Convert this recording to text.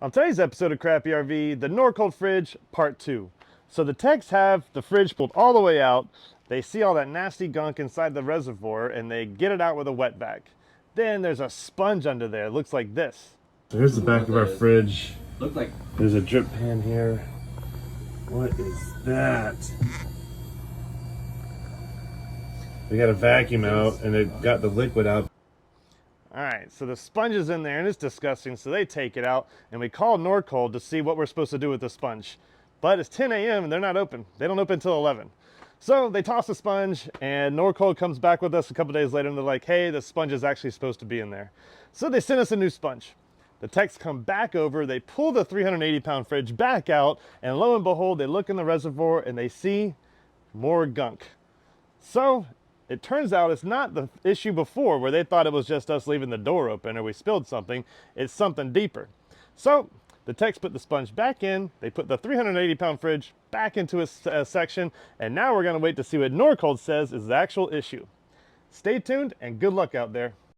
On today's episode of Crappy RV, the Norcold Fridge Part 2. So the techs have the fridge pulled all the way out. They see all that nasty gunk inside the reservoir and they get it out with a wet vac. Then there's a sponge under there. It looks like this. So here's the back of our fridge. Look like There's a drip pan here. What is that? We got a vacuum out and it got the liquid out. All right, so the sponge is in there and it's disgusting, so they take it out and we call Norcold to see what we're supposed to do with the sponge. But it's 10 a.m. and they're not open. They don't open until 11. So they toss the sponge and Norcold comes back with us a couple days later and they're like, hey, the sponge is actually supposed to be in there. So they send us a new sponge. The techs come back over, they pull the 380-pound fridge back out, and lo and behold, they look in the reservoir and they see more gunk. So it turns out it's not the issue before where they thought it was just us leaving the door open or we spilled something. It's something deeper. So the techs put the sponge back in, they put the 380-pound fridge back into a section, and now we're going to wait to see what Norcold says is the actual issue. Stay tuned and good luck out there.